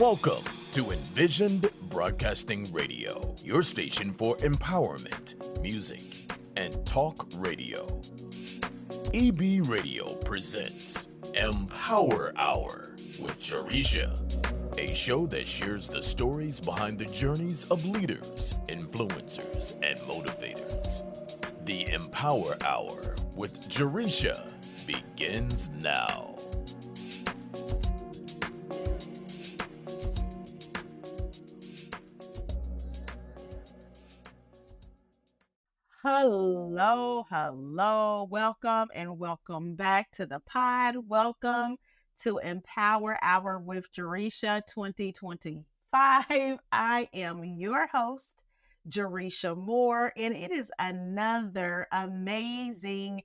Welcome to Envisioned Broadcasting Radio, your station for empowerment, music, and talk radio. EB Radio presents Empower Hour with Jaresha, a show that shares the stories behind the journeys of leaders, influencers, and motivators. The Empower Hour with Jaresha begins now. Hello, welcome back to the pod. Welcome to Empower Hour with Jaresha 2025. I am your host, Jaresha Moore, and it is another amazing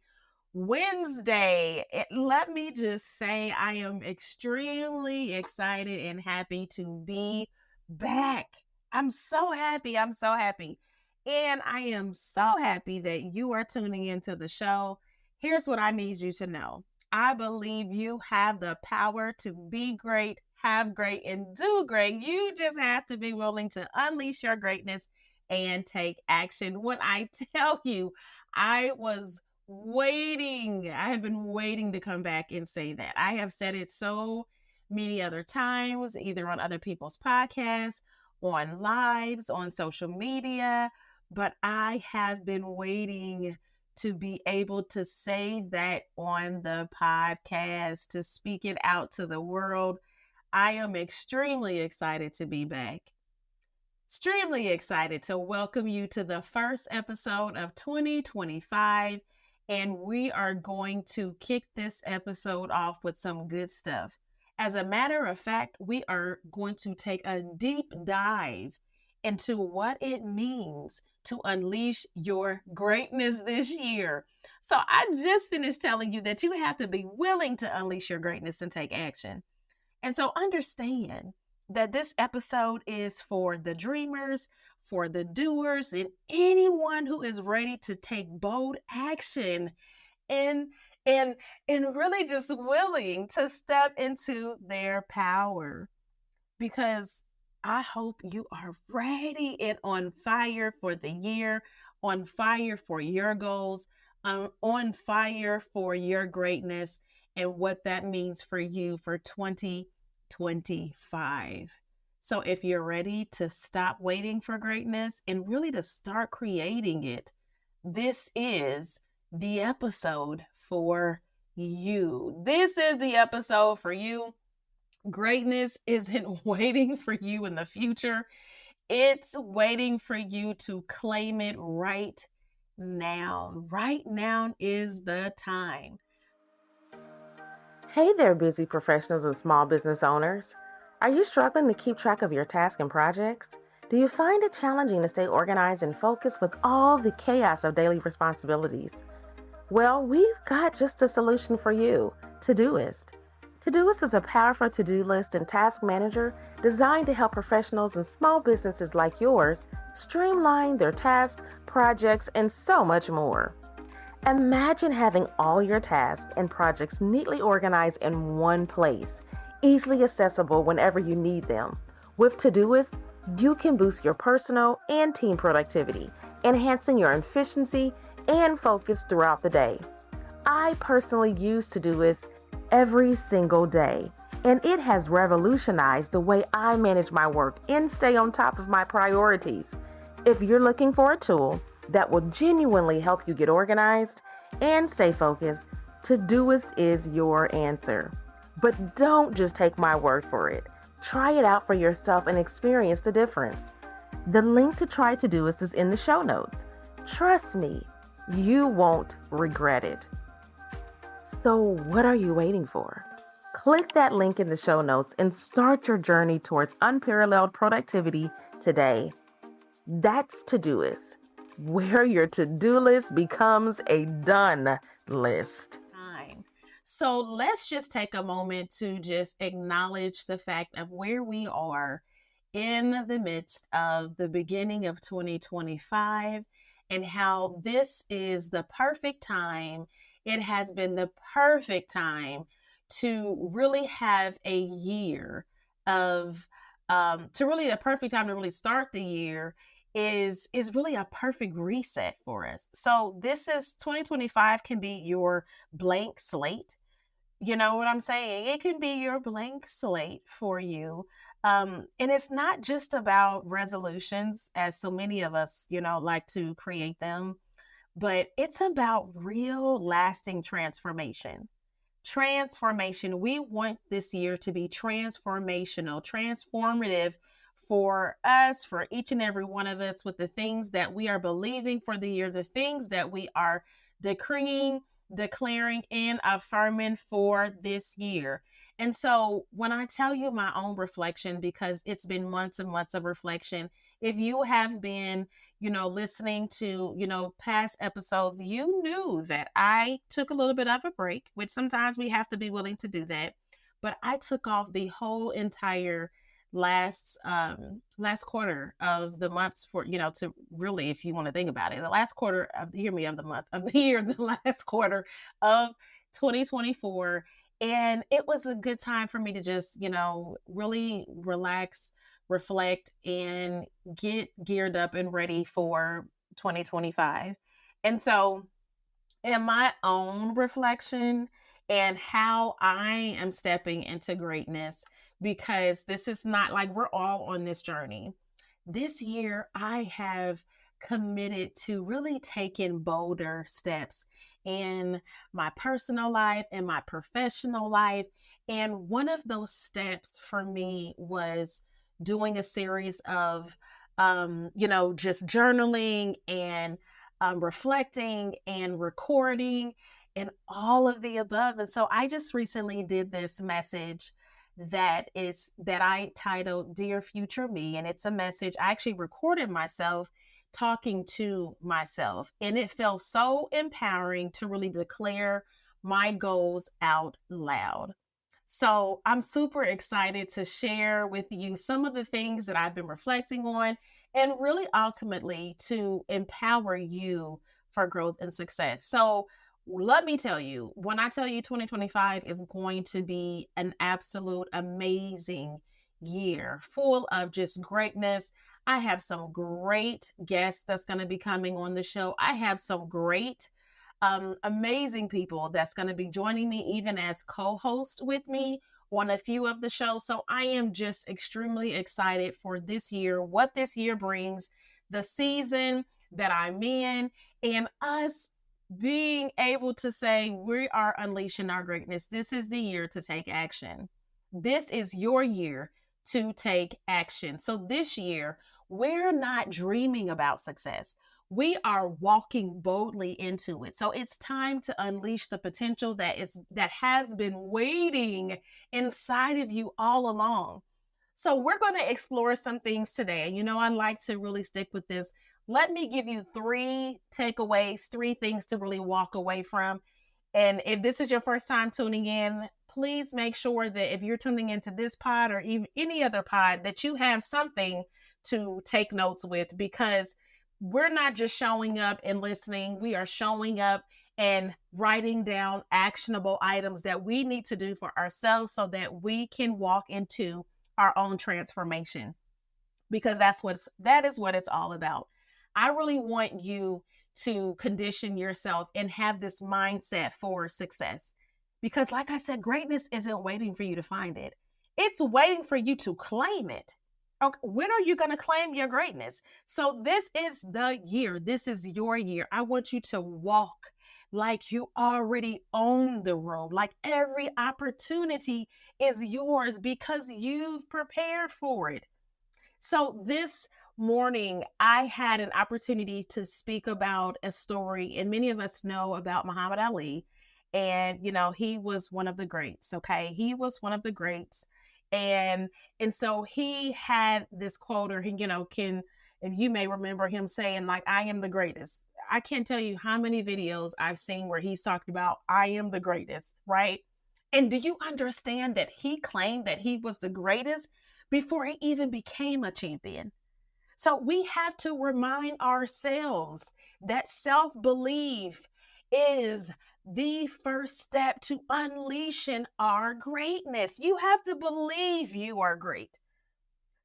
Wednesday. Let me just say, I am extremely excited and happy to be back. I'm so happy. And I am so happy that you are tuning into the show. Here's what I need you to know. I believe you have the power to be great, have great, and do great. You just have to be willing to unleash your greatness and take action. When I tell you, I have been waiting to come back and say that. I have said it so many other times, either on other people's podcasts, on lives, on social media, but I have been waiting to be able to say that on the podcast, to speak it out to the world. I am extremely excited to be back. Extremely excited to welcome you to the first episode of 2025. And we are going to kick this episode off with some good stuff. As a matter of fact, we are going to take a deep dive into what it means to unleash your greatness this year. So I just finished telling you that you have to be willing to unleash your greatness and take action. And so understand that this episode is for the dreamers, for the doers, and anyone who is ready to take bold action and really just willing to step into their power. Because I hope you are ready and on fire for the year, on fire for your goals, on fire for your greatness and what that means for you for 2025. So if you're ready to stop waiting for greatness and really to start creating it, this is the episode for you. This is the episode for you. Greatness isn't waiting for you in the future. It's waiting for you to claim it right now. Right now is the time. Hey there, busy professionals and small business owners. Are you struggling to keep track of your tasks and projects? Do you find it challenging to stay organized and focused with all the chaos of daily responsibilities? Well, we've got just a solution for you, Todoist. Todoist is a powerful to-do list and task manager designed to help professionals and small businesses like yours streamline their tasks, projects, and so much more. Imagine having all your tasks and projects neatly organized in one place, easily accessible whenever you need them. With Todoist, you can boost your personal and team productivity, enhancing your efficiency and focus throughout the day. I personally use Todoist every single day, and it has revolutionized the way I manage my work and stay on top of my priorities. If you're looking for a tool that will genuinely help you get organized and stay focused, Todoist is your answer. But don't just take my word for it. Try it out for yourself and experience the difference. The link to try Todoist is in the show notes. Trust me, you won't regret it. So what are you waiting for? Click that link in the show notes and start your journey towards unparalleled productivity today. That's Todoist, where your to-do list becomes a done list. So let's just take a moment to just acknowledge the fact of where we are in the midst of the beginning of 2025 and how this is the perfect time. It has been the perfect time to really have a year of to really a perfect time to really start the year is really a perfect reset for us. So this is 2025 can be your blank slate. You know what I'm saying? It can be your blank slate for you. And it's not just about resolutions, as so many of us, like to create them, but it's about real lasting transformation. Transformation. We want this year to be transformational, transformative for us, for each and every one of us, with the things that we are believing for the year, the things that we are decreeing, declaring, and affirming for this year. And so, when I tell you my own reflection, because it's been months and months of reflection, if you have been listening to, past episodes, you knew that I took a little bit of a break, which sometimes we have to be willing to do that. But I took off the whole entire last quarter of the months for, to really, if you want to think about it, the last quarter of the year, of the month of the year, the last quarter of 2024. And it was a good time for me to just, really relax, reflect, and get geared up and ready for 2025. And so, in my own reflection and how I am stepping into greatness, because this is not like we're all on this journey. This year, I have committed to really taking bolder steps in my personal life and my professional life. And one of those steps for me was doing a series of, just journaling and reflecting and recording and all of the above. And so I just recently did this message that I titled Dear Future Me. And it's a message I actually recorded myself talking to myself. And it felt so empowering to really declare my goals out loud. So I'm super excited to share with you some of the things that I've been reflecting on, and really ultimately to empower you for growth and success. So let me tell you, when I tell you 2025 is going to be an absolute amazing year full of just greatness. I have some great guests that's going to be coming on the show. I have some great amazing people that's going to be joining me, even as co-host with me on a few of the shows. So I am just extremely excited for this year, what this year brings, the season that I'm in, and us being able to say we are unleashing our greatness. This is the year to take action. This is your year to take action. So this year, we're not dreaming about success. We are walking boldly into it. So it's time to unleash the potential that has been waiting inside of you all along. So we're going to explore some things today. And I like to really stick with this. Let me give you 3 takeaways, 3 things to really walk away from. And if this is your first time tuning in, please make sure that if you're tuning into this pod or even any other pod, that you have something to take notes with, because we're not just showing up and listening. We are showing up and writing down actionable items that we need to do for ourselves so that we can walk into our own transformation, because that is what it's all about. I really want you to condition yourself and have this mindset for success, because like I said, greatness isn't waiting for you to find it. It's waiting for you to claim it. Okay, when are you going to claim your greatness? So this is the year. This is your year. I want you to walk like you already own the room, like every opportunity is yours because you've prepared for it. So this morning, I had an opportunity to speak about a story, and many of us know about Muhammad Ali. And, he was one of the greats. Okay. He was one of the greats. And so he had this quote, or and you may remember him saying, like, I am the greatest. I can't tell you how many videos I've seen where he's talked about, I am the greatest, right? And do you understand that he claimed that he was the greatest before he even became a champion? So we have to remind ourselves that self-belief is the first step to unleashing our greatness. You have to believe you are great.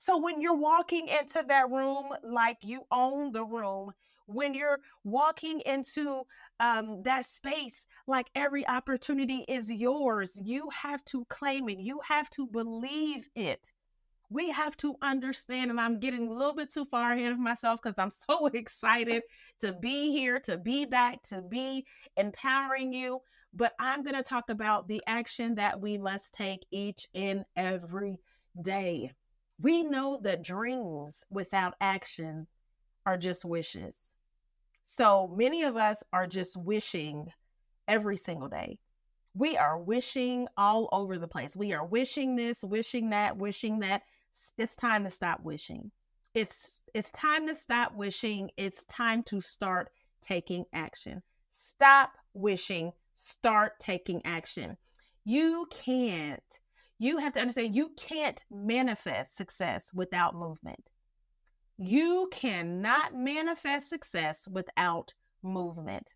So when you're walking into that room like you own the room, when you're walking into that space like every opportunity is yours, you have to claim it. You have to believe it. We have to understand, and I'm getting a little bit too far ahead of myself because I'm so excited to be here, to be back, to be empowering you. But I'm going to talk about the action that we must take each and every day. We know that dreams without action are just wishes. So many of us are just wishing every single day. We are wishing all over the place. We are wishing this, wishing that, wishing that. It's time to stop wishing. It's time to stop wishing. It's time to start taking action. Stop wishing, start taking action. You can't. You have to understand you can't manifest success without movement. You cannot manifest success without movement.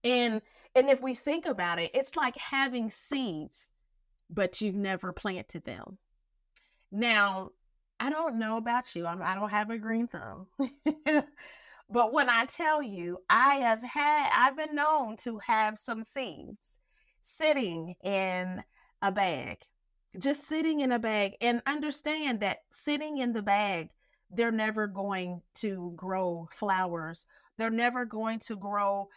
And if we think about it, it's like having seeds, but you've never planted them. Now, I don't know about you. I don't have a green thumb. But when I tell you, I've been known to have some seeds sitting in a bag, just sitting in a bag, and understand that sitting in the bag, they're never going to grow flowers. They're never going to grow,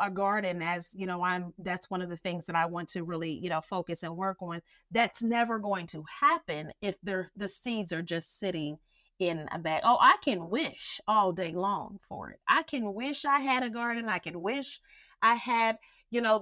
a garden. As you know, that's one of the things that I want to really, focus and work on. That's never going to happen if the seeds are just sitting in a bag. Oh, I can wish all day long for it. I can wish I had a garden. I can wish I had,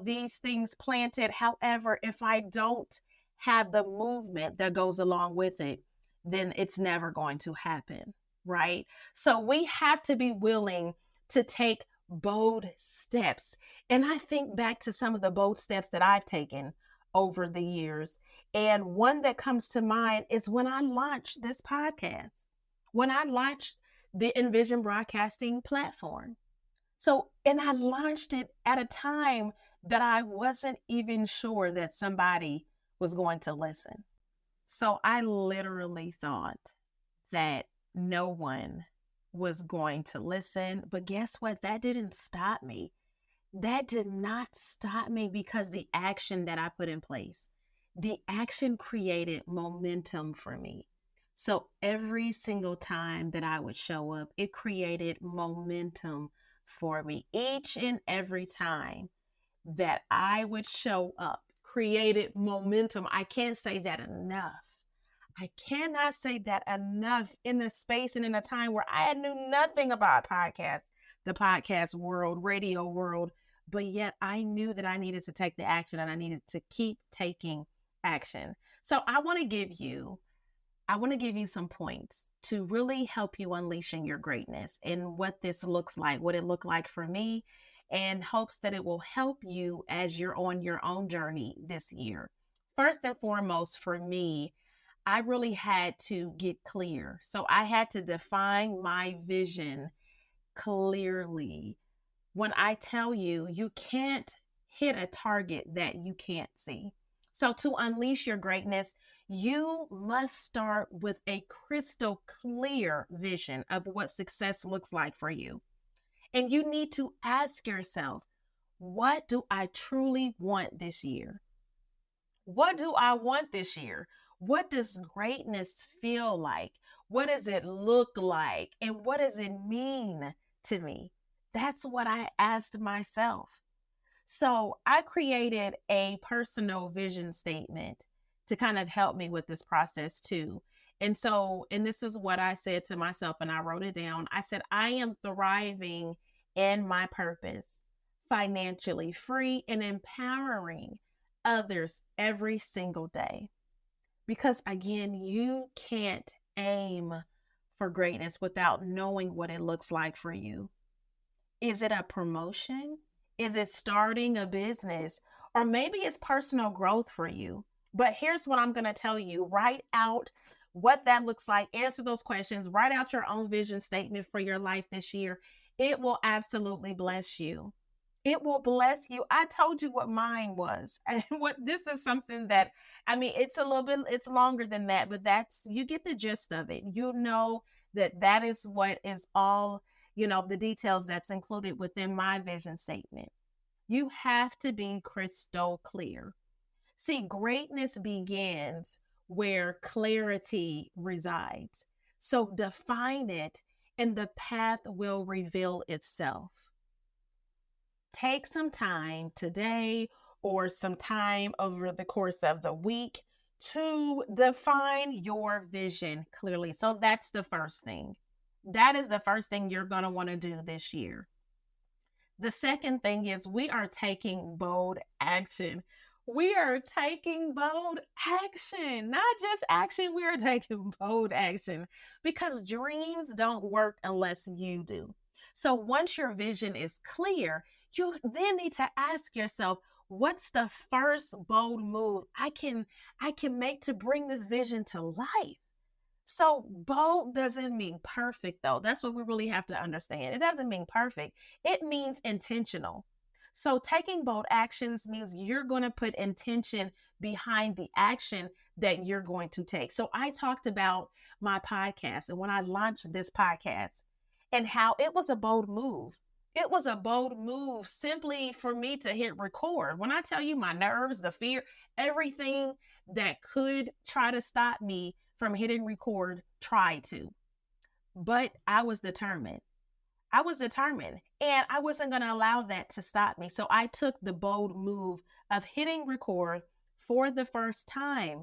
these things planted. However, if I don't have the movement that goes along with it, then it's never going to happen, right? So we have to be willing to take bold steps. And I think back to some of the bold steps that I've taken over the years. And one that comes to mind is when I launched this podcast, when I launched the Envision Broadcasting platform. So, and I launched it at a time that I wasn't even sure that somebody was going to listen. So I literally thought that no one was going to listen. But guess what? That didn't stop me. That did not stop me because the action that I put in place, the action created momentum for me. So every single time that I would show up, it created momentum for me. Each and every time that I would show up, created momentum. I can't say that enough. I cannot say that enough in a space and in a time where I knew nothing about podcasts, the podcast world, radio world, but yet I knew that I needed to take the action and I needed to keep taking action. So I want to give you some points to really help you unleashing your greatness and what this looks like, what it looked like for me, and hopes that it will help you as you're on your own journey this year. First and foremost, for me, I really had to get clear. So I had to define my vision clearly. When I tell you, you can't hit a target that you can't see. So to unleash your greatness, you must start with a crystal clear vision of what success looks like for you. And you need to ask yourself, what do I truly want this year? What do I want this year? What does greatness feel like? What does it look like? And what does it mean to me? That's what I asked myself. So I created a personal vision statement to kind of help me with this process too. And this is what I said to myself, and I wrote it down. I said, I am thriving in my purpose, financially free and empowering others every single day. Because again, you can't aim for greatness without knowing what it looks like for you. Is it a promotion? Is it starting a business? Or maybe it's personal growth for you. But here's what I'm going to tell you. Write out what that looks like. Answer those questions. Write out your own vision statement for your life this year. It will absolutely bless you. It will bless you. I told you what mine was. And what this is something that, I mean, it's a little bit, it's longer than that, but that's, you get the gist of it. You know that that is what is all, the details that's included within my vision statement. You have to be crystal clear. See, greatness begins where clarity resides. So define it, and the path will reveal itself. Take some time today or some time over the course of the week to define your vision clearly. So that's the first thing. That is the first thing you're going to want to do this year. The second thing is we are taking bold action. We are taking bold action, not just action. We are taking bold action because dreams don't work unless you do. So once your vision is clear, you then need to ask yourself, what's the first bold move I can make to bring this vision to life? So bold doesn't mean perfect, though. That's what we really have to understand. It doesn't mean perfect. It means intentional. So taking bold actions means you're going to put intention behind the action that you're going to take. So I talked about my podcast and when I launched this podcast and how it was a bold move. It was a bold move simply for me to hit record. When I tell you my nerves, the fear, everything that could try to stop me from hitting record tried to. But I was determined. I was determined and I wasn't going to allow that to stop me. So I took the bold move of hitting record for the first time,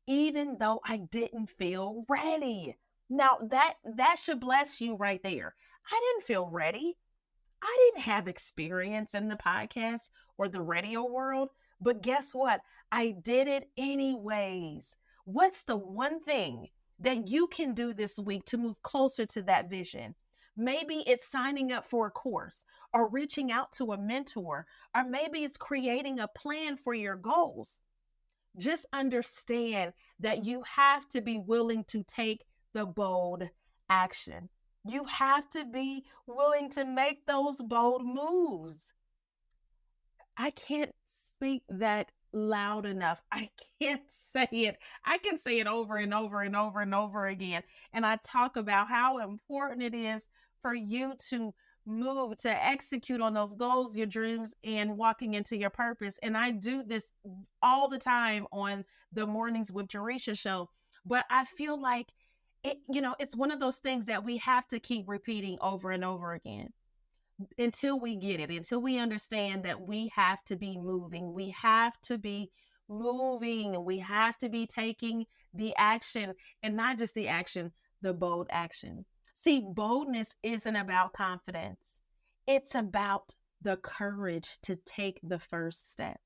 even though I didn't feel ready. Now that should bless you right there. I didn't feel ready. I didn't have experience in the podcast or the radio world, but guess what? I did it anyways. What's the one thing that you can do this week to move closer to that vision? Maybe it's signing up for a course or reaching out to a mentor, or maybe it's creating a plan for your goals. Just understand that you have to be willing to take the bold action. You have to be willing to make those bold moves. I can't speak that loud enough. I can't say it. I can say it over and over and over and over again. And I talk about how important it is for you to move, to execute on those goals, your dreams, and walking into your purpose. And I do this all the time on the Mornings with Jaresha show. But I feel like it's one of those things that we have to keep repeating over and over again until we get it, until we understand that we have to be moving. We have to be moving. We have to be taking the action, and not just the action, the bold action. See, boldness isn't about confidence. It's about the courage to take the first step.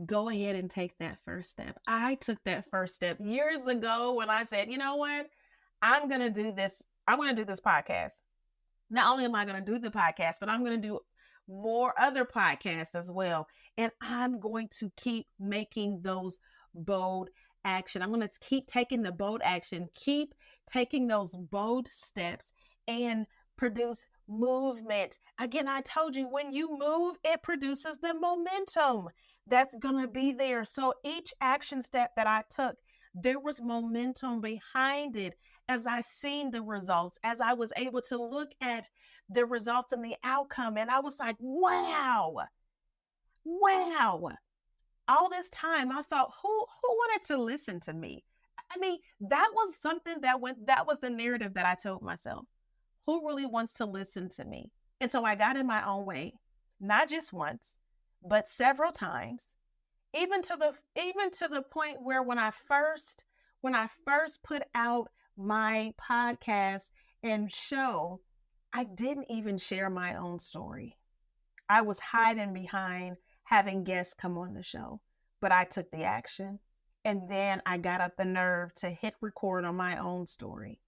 Go ahead and take that first step. I took that first step years ago when I said, you know what? I'm going to do this. I'm going to do this podcast. Not only am I going to do the podcast, but I'm going to do more other podcasts as well. And I'm going to keep making those bold action. I'm going to keep taking the bold action, keep taking those bold steps and produce movement. Again, I told you when you move, it produces the momentum that's going to be there. So each action step that I took, there was momentum behind it as I seen the results, as I was able to look at the results and the outcome. And I was like, wow. All this time I thought, who wanted to listen to me? I mean, that was something that was the narrative that I told myself. Who really wants to listen to me? And so I got in my own way, not just once, but several times, even to the point where when I first put out my podcast and show, I didn't even share my own story. I was hiding behind having guests come on the show, but I took the action. And then I got up the nerve to hit record on my own story.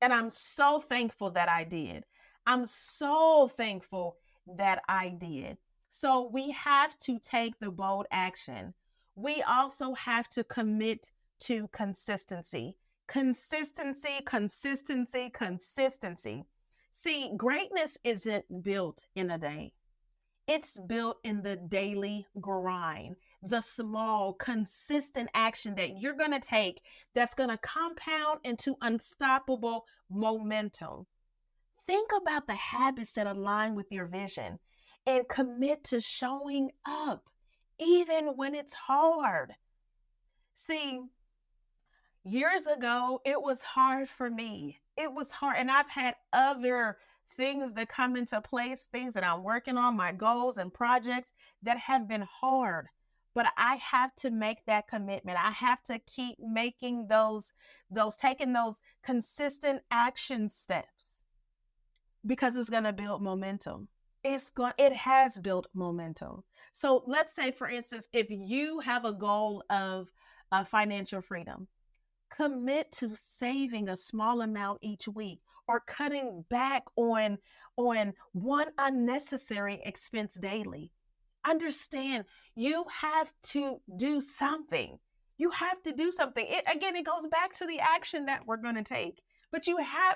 And I'm so thankful that I did. I'm so thankful that I did. So we have to take the bold action. We also have to commit to consistency. Consistency. See, greatness isn't built in a day. It's built in the daily grind, the small, consistent action that you're going to take that's going to compound into unstoppable momentum. Think about the habits that align with your vision and commit to showing up even when it's hard. See, years ago, it was hard for me. It was hard. And I've had other things that come into place, things that I'm working on, my goals and projects that have been hard. But I have to make that commitment. I have to keep making taking those consistent action steps because it's going to build momentum. It has built momentum. So let's say, for instance, if you have a goal of financial freedom, commit to saving a small amount each week or cutting back on one unnecessary expense daily. Understand, you have to do something. You have to do something. It goes back to the action that we're going to take. But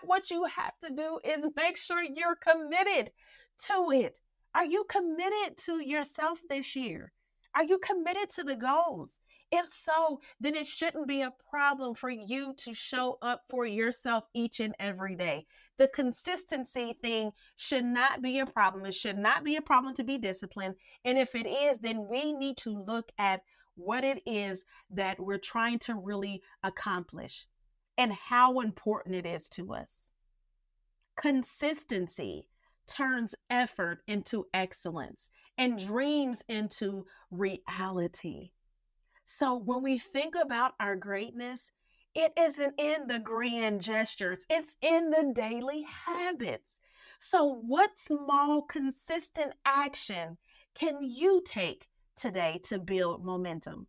what you have to do is make sure you're committed to it. Are you committed to yourself this year? Are you committed to the goals? If so, then it shouldn't be a problem for you to show up for yourself each and every day. The consistency thing should not be a problem. It should not be a problem to be disciplined. And if it is, then we need to look at what it is that we're trying to really accomplish and how important it is to us. Consistency turns effort into excellence and dreams into reality. So when we think about our greatness, it isn't in the grand gestures, it's in the daily habits. So, what small, consistent action can you take today to build momentum?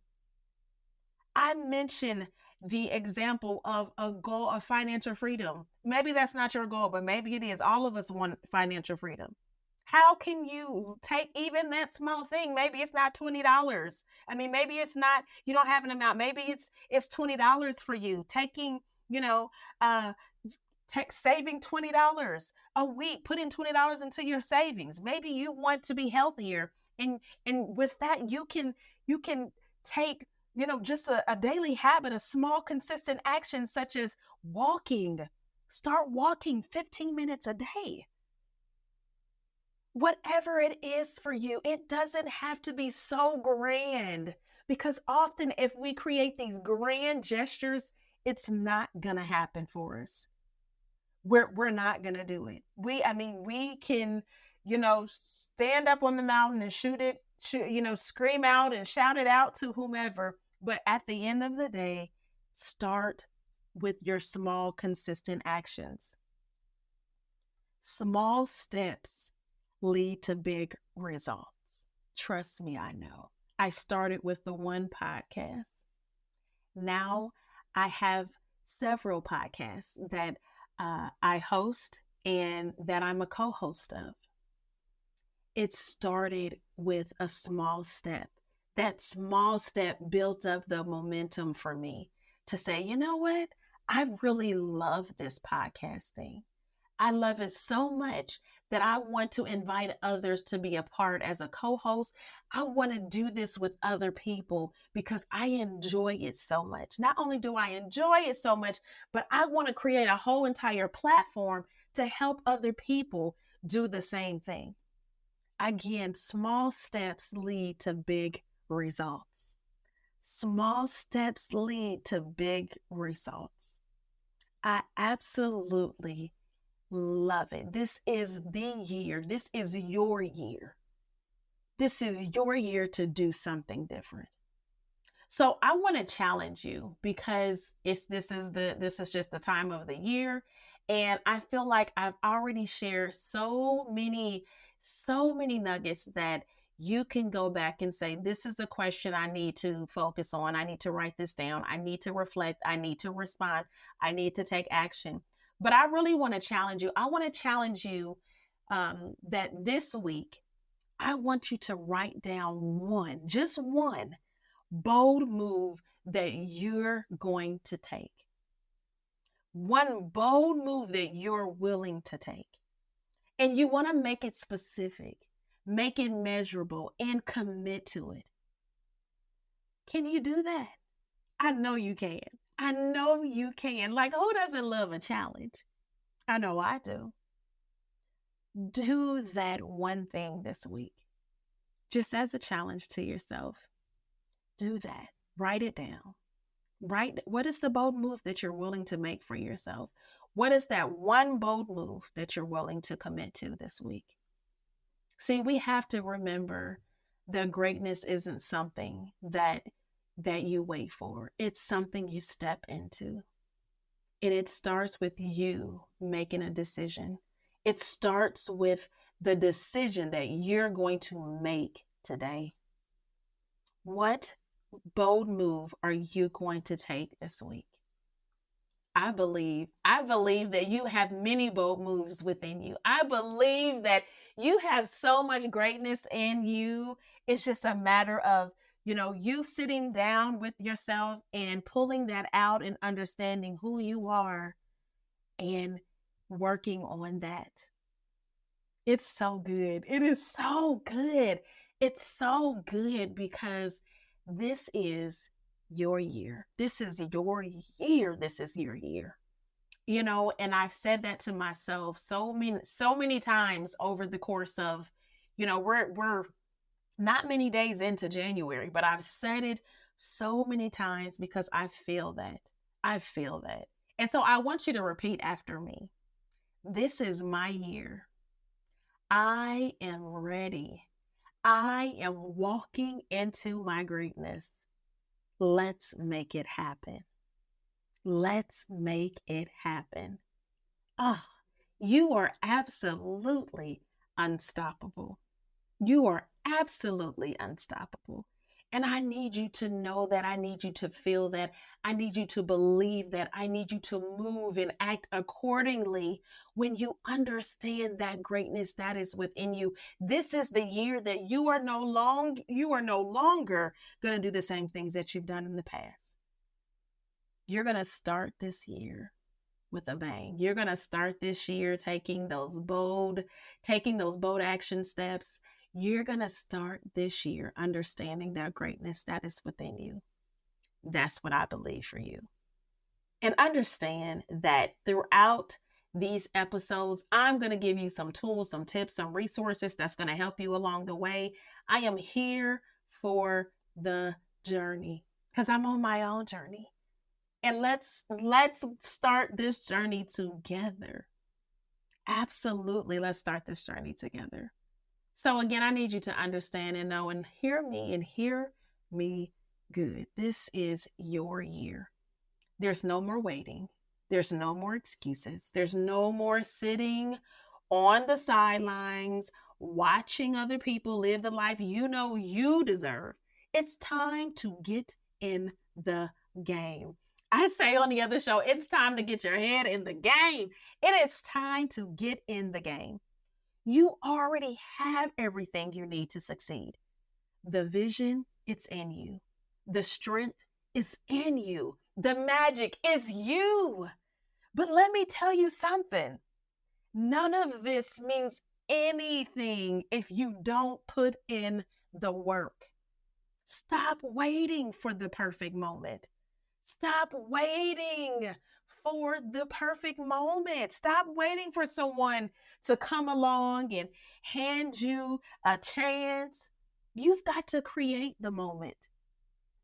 I mentioned the example of a goal of financial freedom. Maybe that's not your goal, but maybe it is. All of us want financial freedom. How can you take even that small thing? Maybe it's not $20. I mean, maybe it's not, you don't have an amount. Maybe it's $20 for you. Taking, uh, saving $20 a week, putting $20 into your savings. Maybe you want to be healthier. And with that, you can take, just a daily habit, a small consistent action such as walking. Start walking 15 minutes a day. Whatever it is for you, it doesn't have to be so grand, because often if we create these grand gestures, it's not going to happen for us. We're not going to do it. We can, stand up on the mountain and scream out and shout it out to whomever. But at the end of the day, start with your small, consistent actions. Small steps lead to big results. Trust me, I know. I started with the one podcast. Now I have several podcasts that I host and that I'm a co-host of. It started with a small step. That small step built up the momentum for me to say, you know what? I really love this podcast thing. I love it so much that I want to invite others to be a part as a co-host. I want to do this with other people because I enjoy it so much. Not only do I enjoy it so much, but I want to create a whole entire platform to help other people do the same thing. Again, small steps lead to big results. Small steps lead to big results. I absolutely love it. This is the year. This is your year. This is your year to do something different. So I want to challenge you because this is just the time of the year. And I feel like I've already shared so many nuggets that you can go back and say, this is the question I need to focus on. I need to write this down. I need to reflect. I need to respond. I need to take action. But I really want to challenge you. I want to challenge you that this week, I want you to write down just one bold move that you're going to take. One bold move that you're willing to take. And you want to make it specific. make it measurable, and commit to it. Can you do that? I know you can. I know you can. Like, who doesn't love a challenge? I know I do. Do that one thing this week, just as a challenge to yourself. Do that. Write it down. What is the bold move that you're willing to make for yourself? What is that one bold move that you're willing to commit to this week? See, we have to remember that greatness isn't something that you wait for. It's something you step into. And it starts with you making a decision. It starts with the decision that you're going to make today. What bold move are you going to take this week? I believe that you have many bold moves within you. I believe that you have so much greatness in you. It's just a matter of, you sitting down with yourself and pulling that out and understanding who you are and working on that. It's so good. It is so good. It's so good because this is your year. This is your year. This is your year. And I've said that to myself so many times over the course of, we're not many days into January, but I've said it so many times because I feel that. I feel that. And so I want you to repeat after me. This is my year. I am ready. I am walking into my greatness. Let's make it happen. Let's make it happen. You are absolutely unstoppable. You are absolutely unstoppable. And I need you to know that. I need you to feel that. I need you to believe that. I need you to move and act accordingly when you understand that greatness that is within you. This is the year that you are no longer going to do the same things that you've done in the past. You're going to start this year with a bang. You're going to start this year taking those bold action steps. You're going to start this year understanding that greatness that is within you. That's what I believe for you. And understand that throughout these episodes, I'm going to give you some tools, some tips, some resources that's going to help you along the way. I am here for the journey because I'm on my own journey. And let's start this journey together. Absolutely. Let's start this journey together. So again, I need you to understand and know and hear me good. This is your year. There's no more waiting. There's no more excuses. There's no more sitting on the sidelines, watching other people live the life you deserve. It's time to get in the game. I say on the other show, it's time to get your head in the game. It is time to get in the game. You already have everything you need to succeed. The vision, it's in you. The strength is in you. The magic is you. But let me tell you something. None of this means anything if you don't put in the work. Stop waiting for the perfect moment. Stop waiting for the perfect moment. Stop waiting for someone to come along and hand you a chance. You've got to create the moment.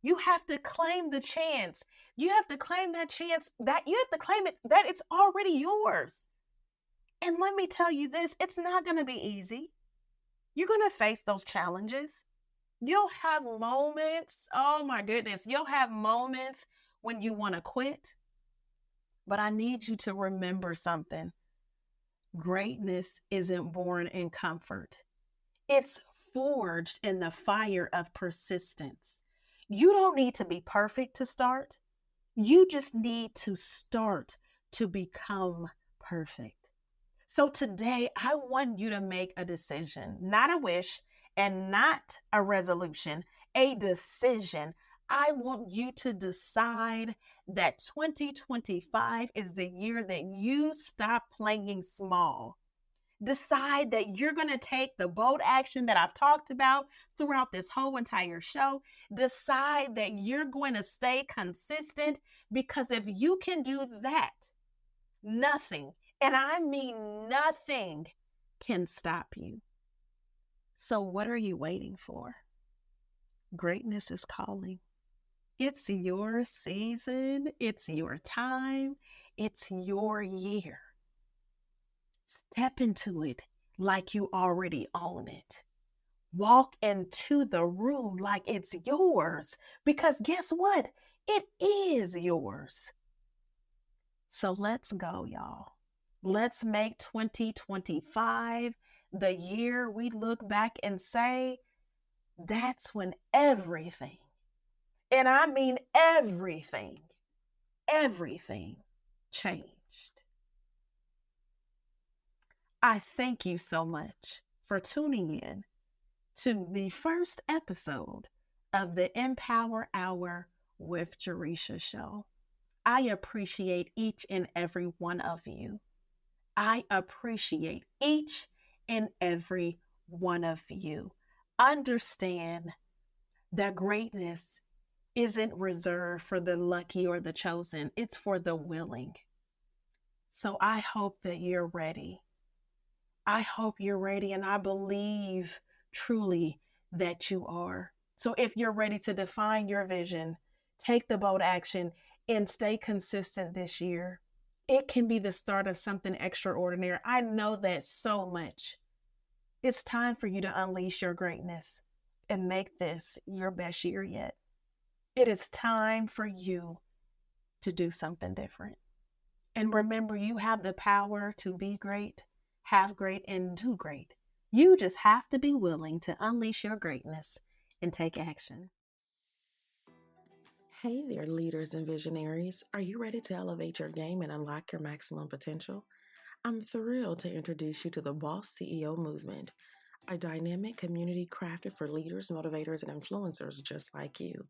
You have to claim the chance. You have to claim that chance, that you have to claim it, that it's already yours. And let me tell you this, it's not going to be easy. You're going to face those challenges. You'll have moments, oh my goodness, you'll have moments when you want to quit. But I need you to remember something. Greatness isn't born in comfort. It's forged in the fire of persistence. You don't need to be perfect to start. You just need to start to become perfect. So today, I want you to make a decision, not a wish and not a resolution, a decision. I want you to decide that 2025 is the year that you stop playing small, Decide that you're going to take the bold action that I've talked about throughout this whole entire show. Decide that you're going to stay consistent, because if you can do that, nothing, and I mean nothing, can stop you. So what are you waiting for? Greatness is calling. It's your season. It's your time. It's your year. Step into it like you already own it. Walk into the room like it's yours, because guess what? It is yours. So let's go, y'all. Let's make 2025 the year we look back and say, that's when everything, and I mean everything changed. I thank you so much for tuning in to the first episode of the Empower Hour with Jaresha show. I appreciate each and every one of you. I appreciate each and every one of you. Understand that greatness isn't reserved for the lucky or the chosen. It's for the willing. So I hope that you're ready. I hope you're ready, and I believe truly that you are. So if you're ready to define your vision, take the bold action, and stay consistent this year, it can be the start of something extraordinary. I know that so much. It's time for you to unleash your greatness and make this your best year yet. It is time for you to do something different. And remember, you have the power to be great, have great, and do great. You just have to be willing to unleash your greatness and take action. Hey there, leaders and visionaries. Are you ready to elevate your game and unlock your maximum potential? I'm thrilled to introduce you to the Boss CEO Movement, a dynamic community crafted for leaders, motivators, and influencers just like you.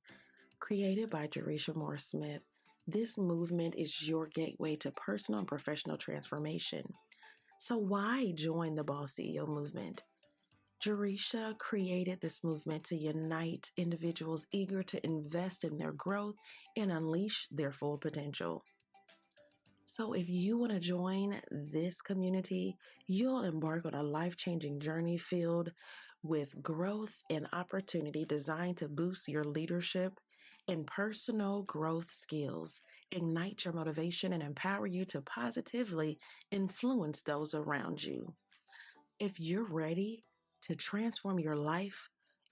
Created by Jaresha Smith, this movement is your gateway to personal and professional transformation. So why join the Boss CEO Movement? Jaresha created this movement to unite individuals eager to invest in their growth and unleash their full potential. So if you want to join this community, you'll embark on a life-changing journey filled with growth and opportunity designed to boost your leadership and personal growth skills, ignite your motivation, and empower you to positively influence those around you. If you're ready to transform your life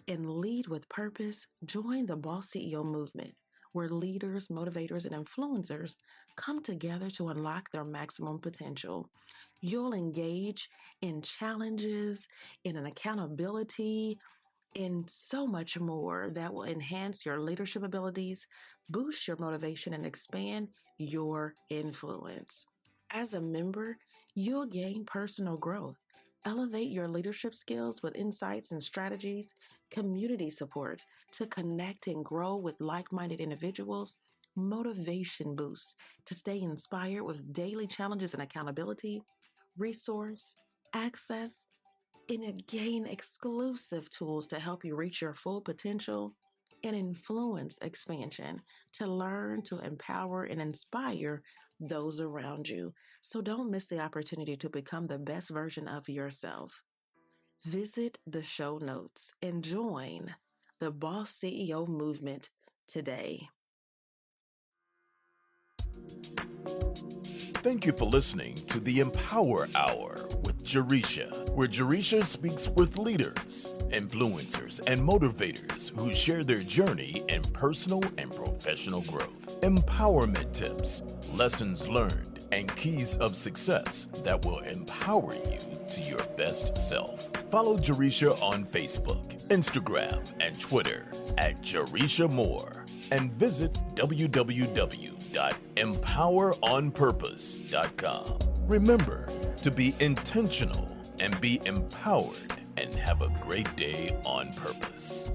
and lead with purpose, join the Boss CEO Movement, where leaders, motivators, and influencers come together to unlock their maximum potential. You'll engage in challenges, in an accountability, and so much more that will enhance your leadership abilities, boost your motivation, and expand your influence. As a member, you'll gain personal growth, elevate your leadership skills with insights and strategies, community support to connect and grow with like-minded individuals, motivation boosts to stay inspired with daily challenges and accountability, resource, access, and gain exclusive tools to help you reach your full potential, and influence expansion to learn, to empower, and inspire those around you. So don't miss the opportunity to become the best version of yourself. Visit the show notes and join the Boss CEO Movement today. Thank you for listening to the Empower Hour with Jaresha, where Jaresha speaks with leaders, influencers, and motivators who share their journey in personal and professional growth, empowerment tips, lessons learned, and keys of success that will empower you to your best self. Follow Jaresha on Facebook, Instagram, and Twitter at Jaresha Moore, and visit www.empoweronpurpose.com. Remember to be intentional and be empowered, and have a great day on purpose.